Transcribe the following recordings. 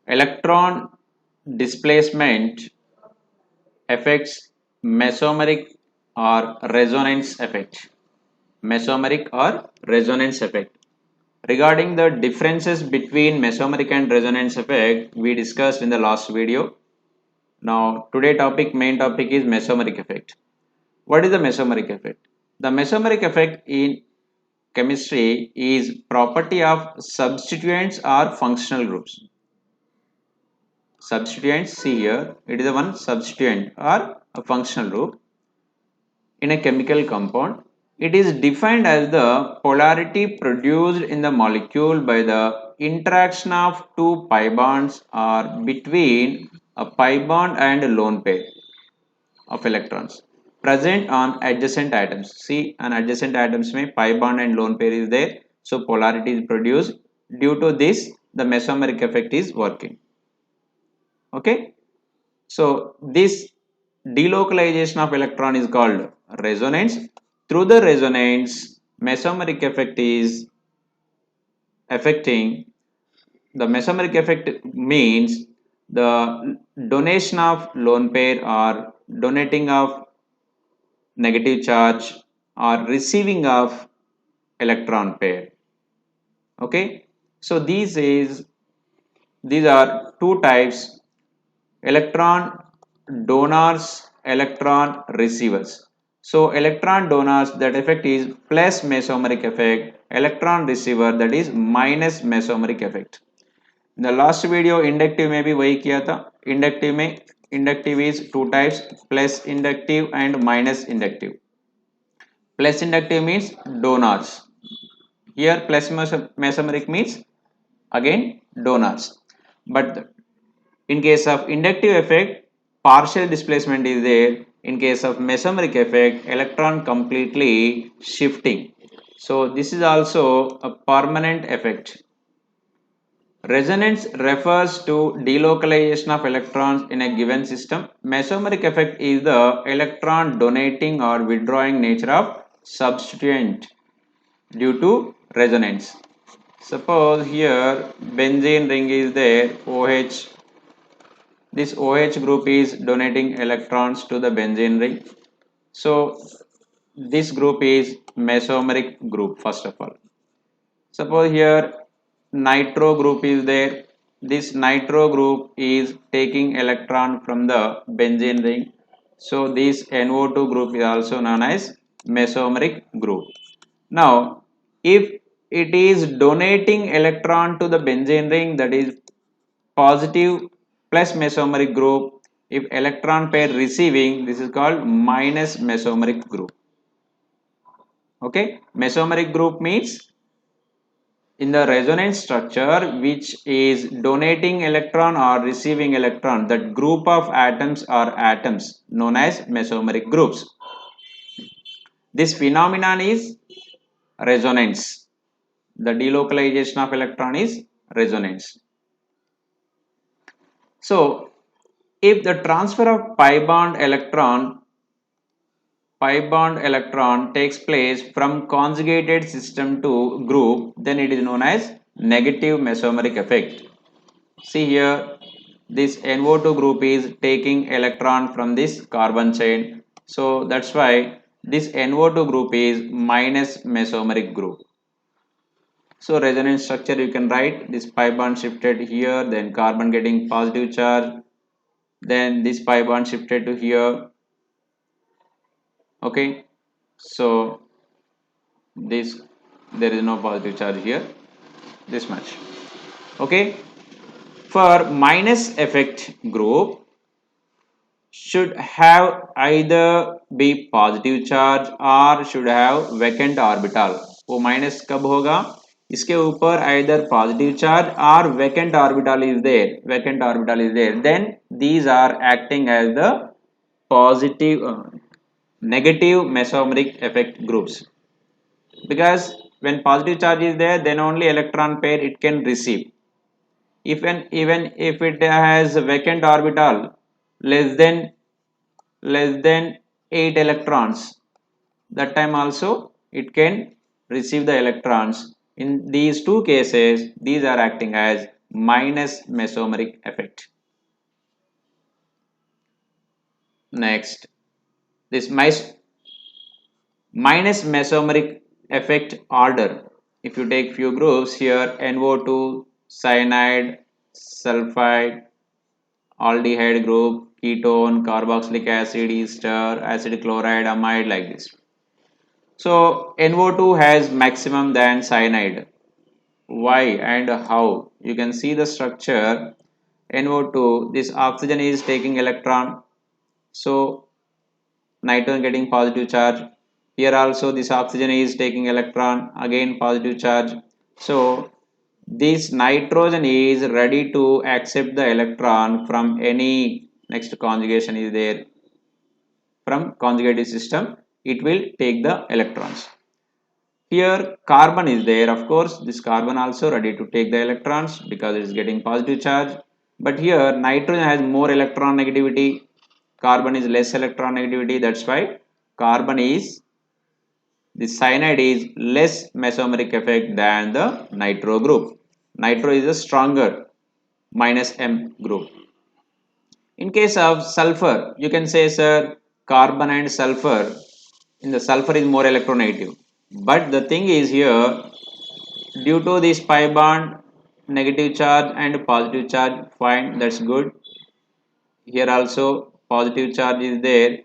electron displacement affects mesomeric or resonance effect. Mesomeric or resonance effect. Regarding the differences between mesomeric and resonance effect, we discussed in the last video. Now, main topic is mesomeric effect. What is the mesomeric effect? The mesomeric effect in chemistry is property of substituents or functional groups. Substituents, see here, it is a one substituent or a functional group in a chemical compound. It is defined as the polarity produced in the molecule by the interaction of two pi bonds or between a pi bond and a lone pair of electrons present on adjacent atoms. See, on adjacent atoms में pi bond and lone pair is there, so polarity is produced. Due to this, the mesomeric effect is working. Okay, so this delocalization of electron is called resonance. Through the resonance, mesomeric effect is affecting. The mesomeric effect means the donation of lone pair or donating of negative charge or receiving of electron pair. Okay, so these are two types: electron donors, electron receivers. So electron donors, that effect is plus mesomeric effect. Electron receiver, that is minus mesomeric effect. In the last video inductive में भी वही किया था. Inductive में inductive is two types, plus inductive and minus inductive. Plus inductive means donors. Here plus mesomeric means again donors. But in case of inductive effect, partial displacement is there. In case of mesomeric effect, electron completely shifting. So this is also a permanent effect. Resonance refers to delocalization of electrons in a given system. Mesomeric effect is the electron donating or withdrawing nature of substituent due to resonance. Suppose here benzene ring is there, OH. This OH group is donating electrons to the benzene ring. So this group is mesomeric group first of all. Suppose here nitro group is there. This nitro group is taking electron from the benzene ring. So this NO2 group is also known as mesomeric group. Now, if it is donating electron to the benzene ring, that is positive plus mesomeric group. If electron pair receiving, this is called minus mesomeric group. Okay, mesomeric group means in the resonance structure which is donating electron or receiving electron, that group of atoms are atoms known as mesomeric groups. This phenomenon is resonance. The delocalization of electron is resonance. So if the transfer of pi bond electron takes place from conjugated system to group, then it is known as negative mesomeric effect. See here, this NO2 group is taking electron from this carbon chain. So that's why this NO2 group is minus mesomeric group. So resonance structure you can write this pi bond shifted here, then carbon getting positive charge, then this pi bond shifted to here. Okay, so this there is no positive charge here, this much. Okay, for minus effect group should have either be positive charge or should have vacant orbital. वो minus कब होगा? इसके ऊपर either positive charge or vacant orbital is there. Then these are acting as the positive negative mesomeric effect groups, because when positive charge is there, then only electron pair it can receive. Even if it has vacant orbital less than 8 electrons, that time also it can receive the electrons. In these two cases, these are acting as minus mesomeric effect. Next, this minus mesomeric effect order. If you take few groups here, NO2, cyanide, sulfide, aldehyde group, ketone, carboxylic acid, ester, acid chloride, amide, like this. So NO2 has maximum than cyanide. Why and how? You can see the structure. NO2, this oxygen is taking electron, so nitrogen getting positive charge. Here also this oxygen is taking electron, again positive charge. So this nitrogen is ready to accept the electron from any, next conjugation is there, from conjugated system it will take the electrons. Here carbon is there, of course this carbon also ready to take the electrons because it is getting positive charge. But here nitrogen has more electron negativity, carbon is less electron negativity. That's why carbon is, the cyanide is less mesomeric effect than the nitro group. Nitro is a stronger minus M group. In case of sulfur, you can say, sir, carbon and sulfur, in the sulfur is more electronegative. But the thing is here, due to this pi bond, negative charge and positive charge, fine, that's good. Here also positive charge is there,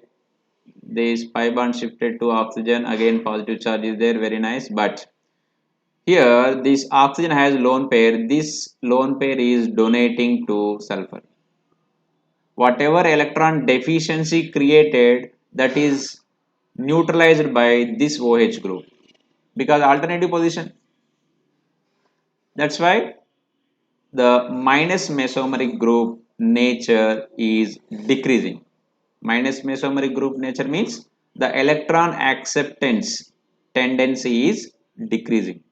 this pi bond shifted to oxygen, again positive charge is there, very nice. But here this oxygen has lone pair, this lone pair is donating to sulfur. Whatever electron deficiency created, that is neutralized by this OH group because alternative position. That's why the minus mesomeric group nature is decreasing. Minus mesomeric group nature means the electron acceptance tendency is decreasing.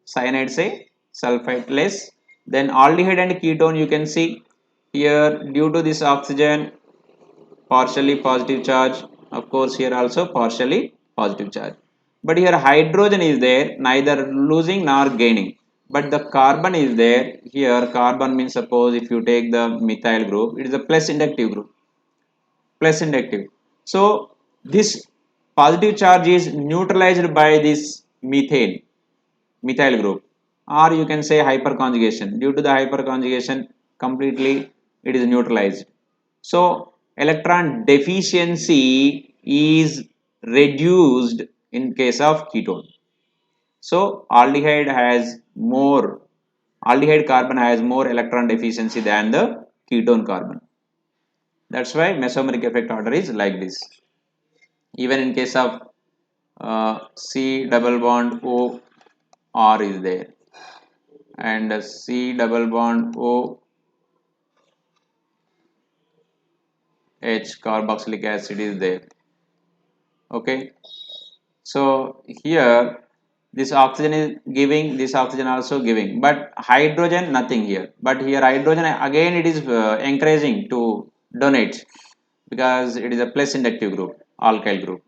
Cyanide say, sulfide less. Then aldehyde and ketone, you can see here due to this oxygen partially positive charge, of course here also partially positive charge. But here hydrogen is there, neither losing nor gaining. But the carbon is there. Here carbon means, suppose if you take the methyl group, it is a plus inductive group. Plus inductive. So this positive charge is neutralized by this methane, methyl group, or you can say hyperconjugation. Due to the hyperconjugation, completely it is neutralized. So electron deficiency is reduced in case of ketone. So aldehyde carbon has more electron deficiency than the ketone carbon. That's why mesomeric effect order is like this. Even in case of C double bond O R is there, and C double bond O H carboxylic acid is there. Okay, so here this oxygen is giving, this oxygen also giving, but hydrogen nothing here. But here hydrogen again it is encouraging to donate because it is a plus inductive group, alkyl group.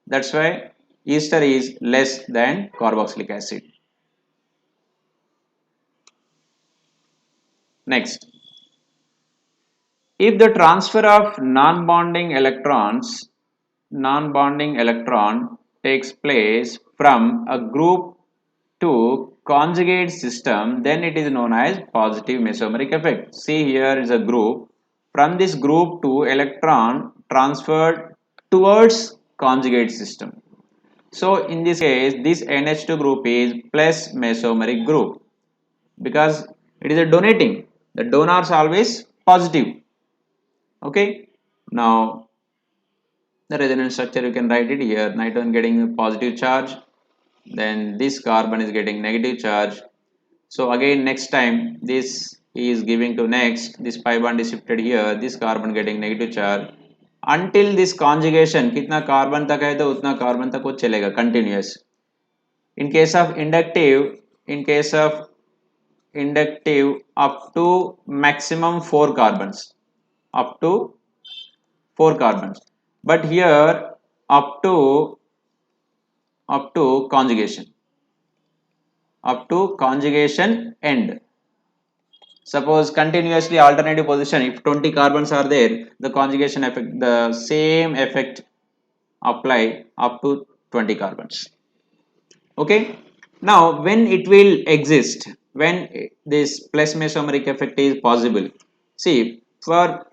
That's why ester is less than carboxylic acid. Next, if the transfer of non-bonding electron takes place from a group to conjugate system, then it is known as positive mesomeric effect. See, here is a group. From this group to electron transferred towards conjugate system. So in this case, this NH2 group is plus mesomeric group because it is a donating. The donors always positive. Okay. Now the resonance structure, you can write it here. Nitrogen getting a positive charge, then this carbon is getting negative charge. So again next time this is giving to next, this pi bond is shifted here, this carbon getting negative charge. Until this conjugation कितना carbon तक है तो उतना carbon तक वो चलेगा continuous. In case of inductive up to maximum 4 carbons, up to 4 carbons. But here up to conjugation, up to conjugation end. Suppose continuously alternative position, if 20 carbons are there, the conjugation effect, the same effect apply up to 20 carbons. Okay, now when it will exist, when this plus mesomeric effect is possible, see, for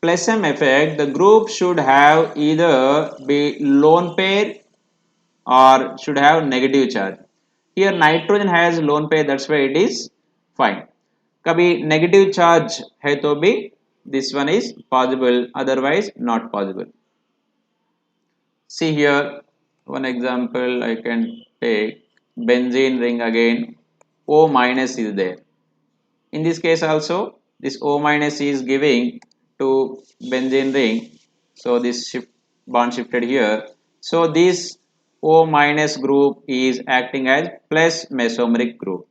plus m effect the group should have either be lone pair or should have negative charge. Here nitrogen has lone pair, that's why it is fine. कभी negative charge है तो भी this one is possible, otherwise not possible. See here one example I can take, benzene ring again, O minus is there. In this case also this O minus is giving to benzene ring, so this bond shifted here. So this O minus group is acting as plus mesomeric group.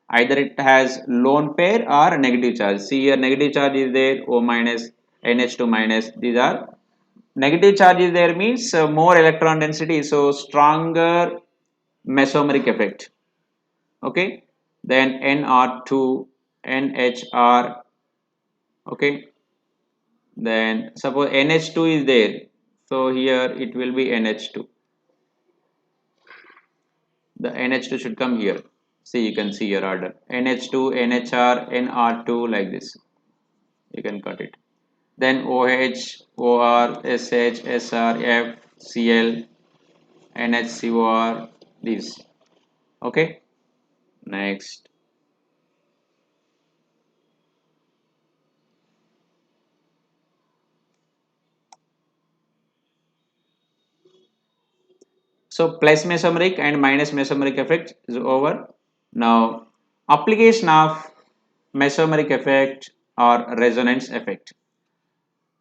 Either it has lone pair or negative charge. See here negative charge is there, O minus, NH2 minus, these are negative charge is there, means more electron density, so stronger mesomeric effect. Okay, then Nr2, NHR. Okay, then suppose NH2 is there, so here it will be NH2. The NH2 should come here. See, you can see your order, NH2, NHR, Nr2, like this. You can cut it. Then OH, OR, SH, SR, F, Cl, NHCOR, these. Okay, next. So plus mesomeric and minus mesomeric effect is over. Now application of mesomeric effect or resonance effect.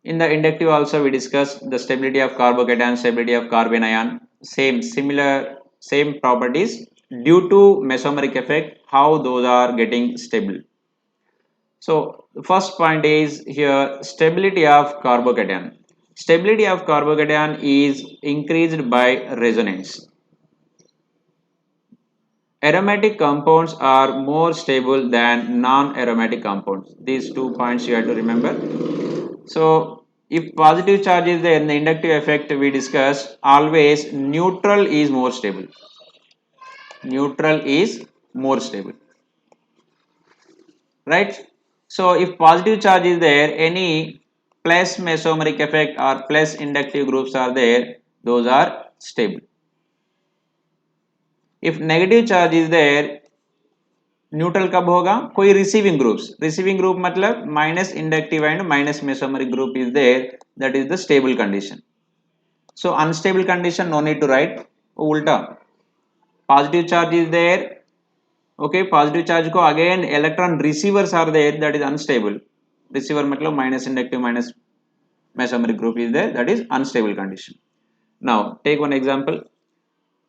In the inductive also we discussed the stability of carbocation, stability of carbon ion, same properties due to mesomeric effect, how those are getting stable. So the first point is here stability of carbocation. Stability of carbocation is increased by resonance. Aromatic compounds are more stable than non-aromatic compounds. These 2 points you have to remember. So if positive charge is there in the inductive effect we discussed, always neutral is more stable. Neutral is more stable. Right? So if positive charge is there, any plus mesomeric effect or plus inductive groups are there, those are stable. If negative charge is there, neutral कब होगा, कोई receiving group मतलब minus inductive and minus mesomeric group is there, that is the stable condition. So unstable condition no need to write, उल्टा positive charge is there. Okay, positive charge को again electron receivers are there, that is unstable. Receiver मतलब minus inductive minus mesomeric group is there, that is unstable condition. Now take one example.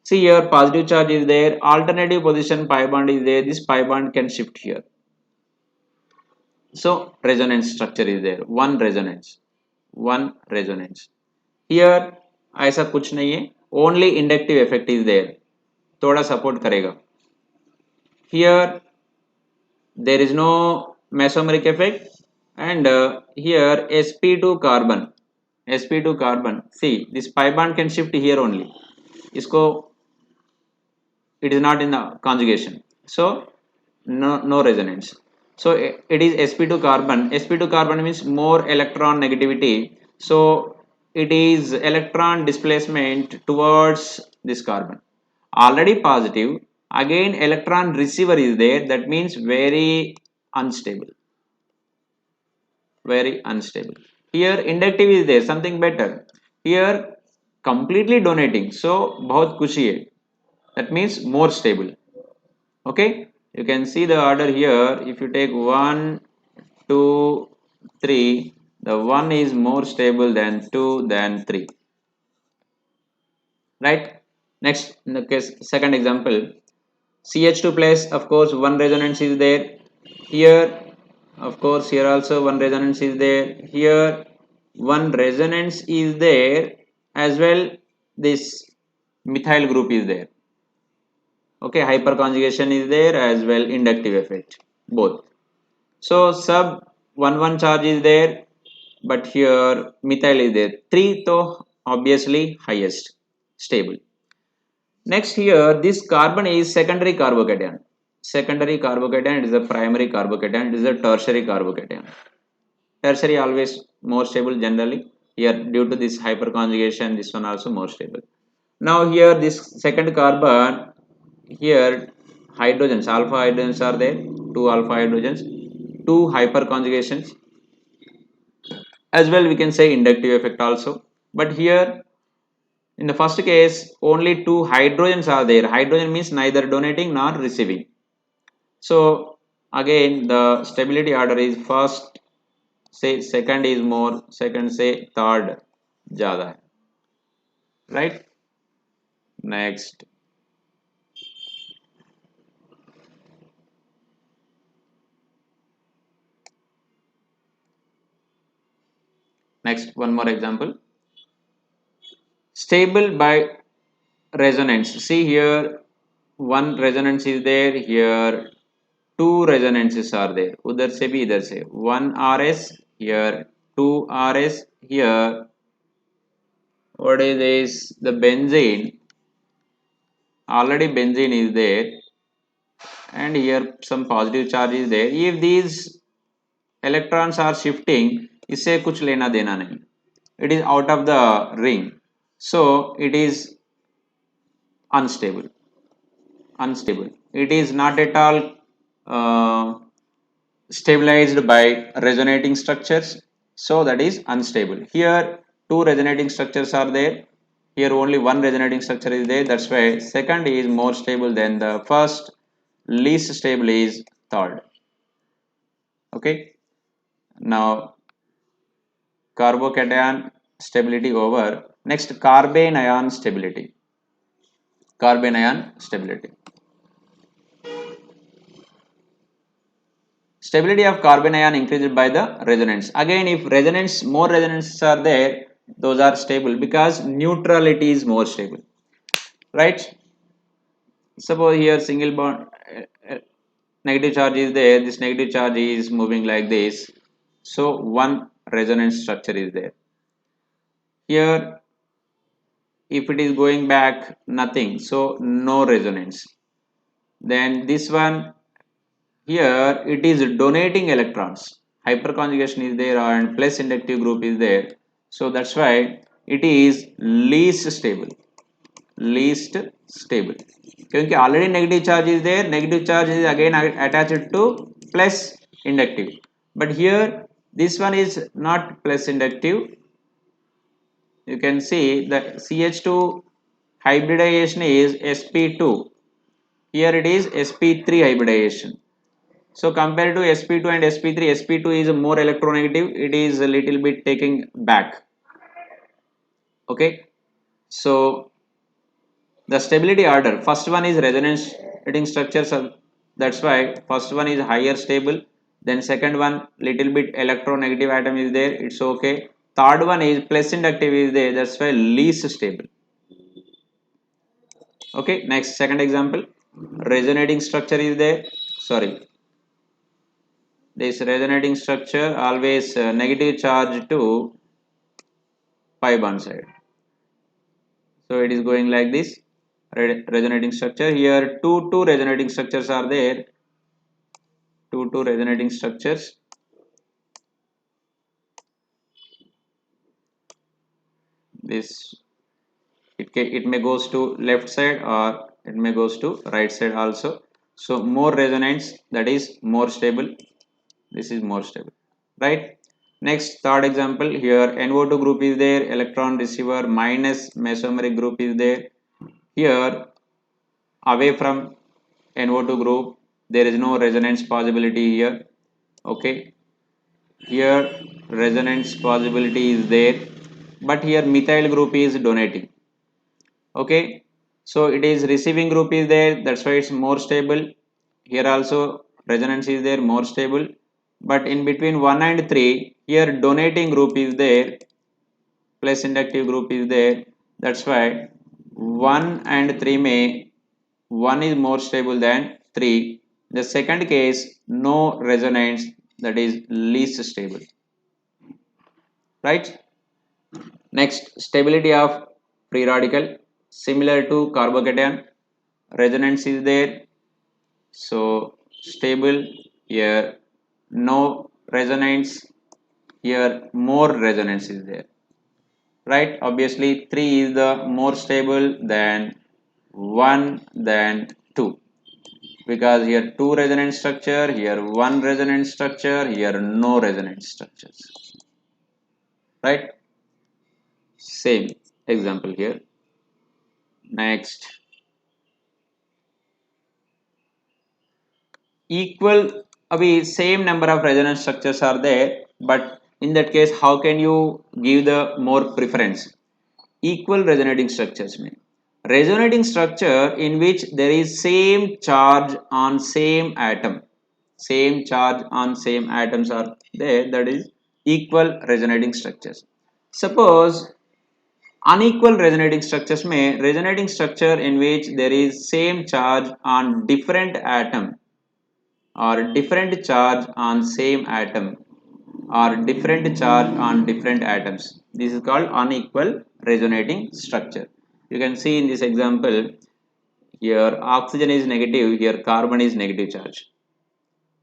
See here positive charge is there, alternative position pi bond is there, this pi bond can shift here. So resonance structure is there, one resonance. Here ऐसा कुछ नहीं है, only inductive effect is there, थोड़ा support करेगा. Here there is no mesomeric effect and here sp2 carbon, see this pi bond can shift here only, इसको it is not in the conjugation, so no resonance. So it is sp2 carbon means more electron negativity, so it is electron displacement towards this carbon, already positive, again electron receiver is there, that means very unstable. Here inductive is there, something better, here completely donating, so बहुत खुशी है, that means more stable. Okay, you can see the order here, if you take 1 2 3, the 1 is more stable than 2 than 3, right? Next, in the case second example, CH2 plus, of course one resonance is there here, of course here also one resonance is there, here one resonance is there as well, this methyl group is there. Okay, hyperconjugation is there as well, inductive effect both. So sub 1 1 charge is there, but here methyl is there. 3 though obviously highest stable. Next here this carbon is secondary carbocation. Secondary carbocation is a primary carbocation, it is a tertiary carbocation. Tertiary always more stable generally. Here due to this hyperconjugation this one also more stable. Now here this second carbon, here hydrogens, alpha hydrogens are there, two alpha hydrogens, two hyperconjugations, as well we can say inductive effect also. But here in the first case only two hydrogens are there. Hydrogen means neither donating nor receiving. So again the stability order is first say second is more, second say third ज़्यादा है, right? Next, one more example. Stable by resonance. See here one resonance is there, here two resonances are there, उधर से भी इधर से, one RS here, two RS here. What is this? The benzene, already benzene is there, and here some positive charge is there. If these electrons are shifting, इससे कुछ लेना देना नहीं, it is out of the ring, so it is unstable. It is not at all stabilized by resonating structures, so that is unstable. Here two resonating structures are there, here only one resonating structure is there, that's why second is more stable than the first, least stable is third. Okay, now carbocation stability over. Next, carbene ion stability. Carbene ion stability. Stability of carbon ion increased by the resonance. Again, if resonance, more resonances are there, those are stable because neutrality is more stable, right? Suppose here single bond, negative charge is there, this negative charge is moving like this, so one resonance structure is there. Here, if it is going back, nothing, so no resonance. Then this one, here it is donating electrons, hyperconjugation is there and plus inductive group is there, so that's why it is least stable. क्योंकि already negative charge is there, negative charge is again attached to plus inductive, but here this one is not plus inductive. You can see the CH2 hybridization is sp2, here it is sp3 hybridization. So compared to sp2 and sp3, sp2 is more electronegative, it is a little bit taking back. Okay, so the stability order, first one is resonating structures, that's why first one is higher stable, then second one little bit electronegative atom is there, it's okay. Third one is plus inductive is there, that's why least stable. Okay, next second example, resonating structure is there, sorry, this resonating structure always negative charge to pi bond side, so it is going like this. Resonating structure, here two resonating structures are there, two resonating structures. This it may goes to left side or it may goes to right side also, so more resonance, that is more stable, this is more stable, right? Next third example, here NO2 group is there, electron receiver minus mesomeric group is there. Here away from NO2 group there is no resonance possibility here. Okay, here resonance possibility is there, but here methyl group is donating. Okay, so it is receiving group is there, that's why it's more stable. Here also resonance is there, more stable, but in between 1 and 3 here donating group is there, plus inductive group is there, that's why 1 and 3 may 1 is more stable than 3. The second case no resonance, that is least stable, right? Next, stability of free radical, similar to carbocation, resonance is there, so stable. Here no resonance, here more resonance is there, right? Obviously 3 is the more stable than 1 than 2, because here 2 resonance structure, here 1 resonance structure, here no resonance structures, right? Same example here. Next, equal, abhi same number of resonance structures are there, but in that case how can you give the more preference? Equal resonating structures mean resonating structure in which there is same charge on same atom, same charge on same atoms are there, that is equal resonating structures. Suppose unequal resonating structures may resonating structure in which there is same charge on different atom or different charge on same atom or different charge on different atoms. This is called unequal resonating structure. You can see in this example, here oxygen is negative, here carbon is negative charge.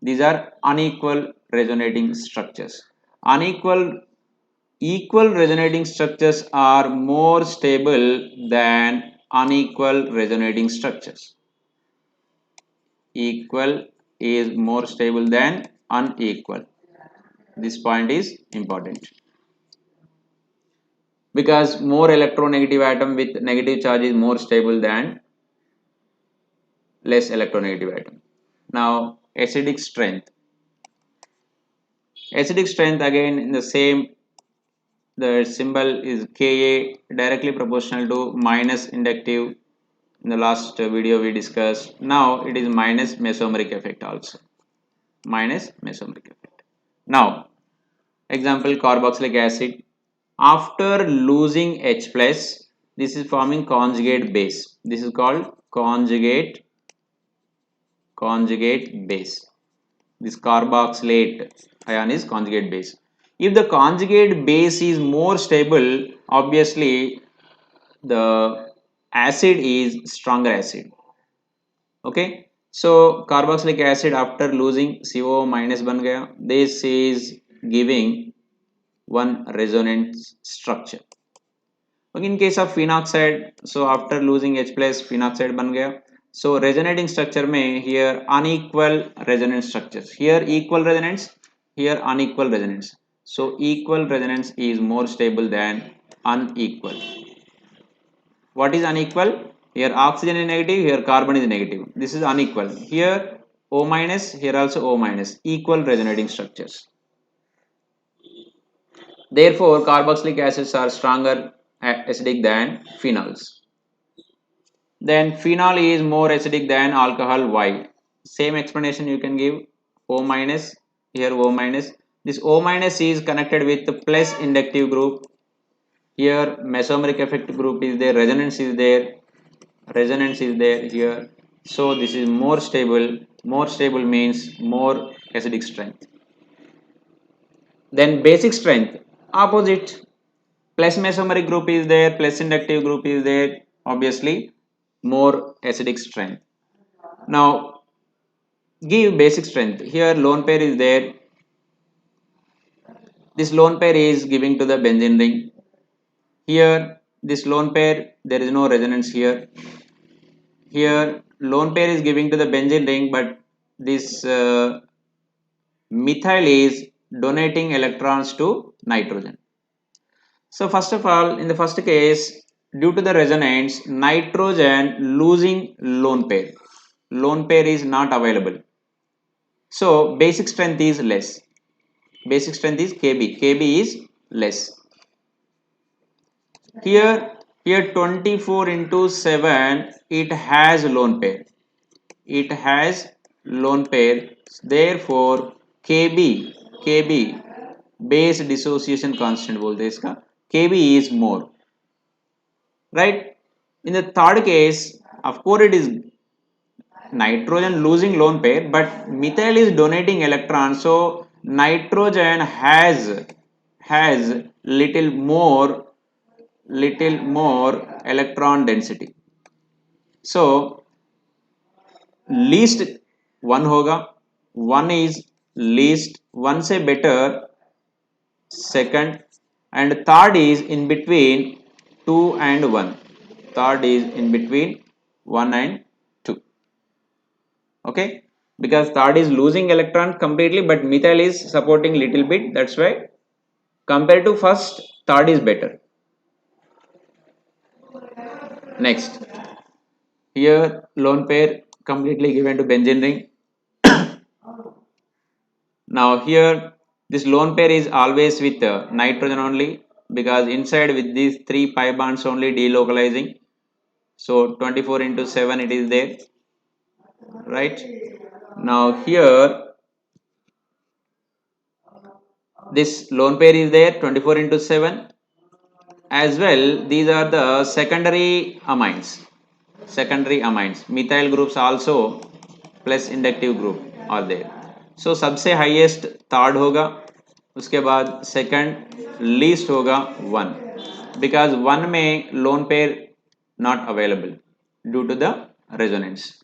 These are unequal resonating structures. Equal resonating structures are more stable than unequal resonating structures. Equal is more stable than unequal. This point is important because more electronegative atom with negative charge is more stable than less electronegative atom. Now acidic strength. Acidic strength again in the same, the symbol is Ka, directly proportional to minus inductive. In the last video we discussed. Now it is minus mesomeric effect also. Minus mesomeric effect. Now example carboxylic acid. After losing H plus, this is forming conjugate base. This is called conjugate base. This carboxylate ion is conjugate base. If the conjugate base is more stable, obviously the acid is stronger acid. Okay, so carboxylic acid after losing CO minus ban gaya, this is giving one resonance structure. Okay, in case of phenoxide, so after losing H plus phenoxide ban gaya. So resonating structure में here unequal resonance structures. Here equal resonance, here unequal resonance. So equal resonance is more stable than unequal. What is unequal? Here oxygen is negative, here carbon is negative. This is unequal. Here O minus, here also O minus. Equal resonating structures. Therefore, carboxylic acids are stronger acidic than phenols. Then phenol is more acidic than alcohol. Why? Same explanation you can give. O minus, here O minus. This O minus is connected with the plus inductive group. Here mesomeric effect group is there, resonance is there, here. So this is more stable. More stable means more acidic strength. Then basic strength, opposite. Plus mesomeric group is there, plus inductive group is there, obviously more acidic strength. Now give basic strength. Here lone pair is there. This lone pair is giving to the benzene ring. Here this lone pair, there is no resonance here. Here lone pair is giving to the benzene ring, but this methyl is donating electrons to nitrogen. So first of all, in the first case, due to the resonance, nitrogen losing lone pair. Lone pair is not available. So basic strength is less. Basic strength is Kb. Kb is less. Here 24 into 7, it has lone pair. It has lone pair. Therefore Kb base dissociation constant बोलते हैं इसका. Kb is more. Right? In the third case, of course it is nitrogen losing lone pair, but methyl is donating electrons, so nitrogen has little more electron density. So least one होगा, one is least, one से better second, and third is in between 2 and 1. Third is in between 1 and 2. Okay, because third is losing electron completely, but methyl is supporting little bit. That's why compared to first, third is better. Next, here lone pair completely given to benzene ring. Now here this lone pair is always with nitrogen only, because inside with these 3 pi bonds only delocalizing. So 24 into 7 it is there, right? Now here this lone pair is there 24 into 7 as well. These are the secondary amines. Methyl groups also plus inductive group are there. So सबसे highest third होगा, उसके बाद second least होगा 1, because 1 में lone pair not available due to the resonance.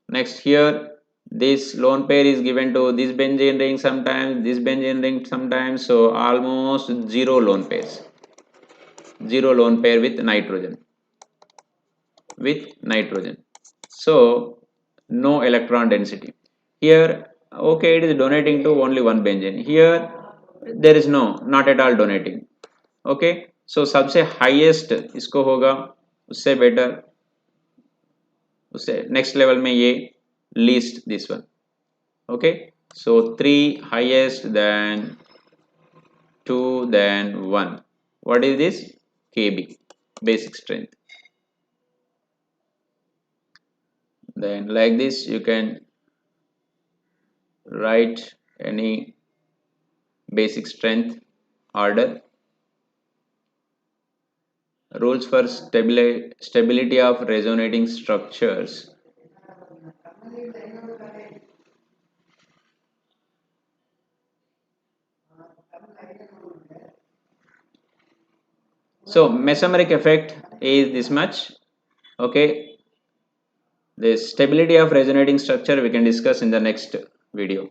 Next, here this lone pair is given to this benzene ring sometimes, this benzene ring sometimes, so almost zero lone pair with nitrogen. So no electron density. Here, okay, it is donating to only one benzene. Here there is not at all donating. Okay, so सबसे highest इसको होगा, उससे better, उससे next level में ये least this one. Okay, so 3 highest, then 2, then 1. What is this? Kb, basic strength. Then like this you can write any basic strength order. Rules for stability of resonating structures. So mesomeric effect is this much. Okay, the stability of resonating structure we can discuss in the next video.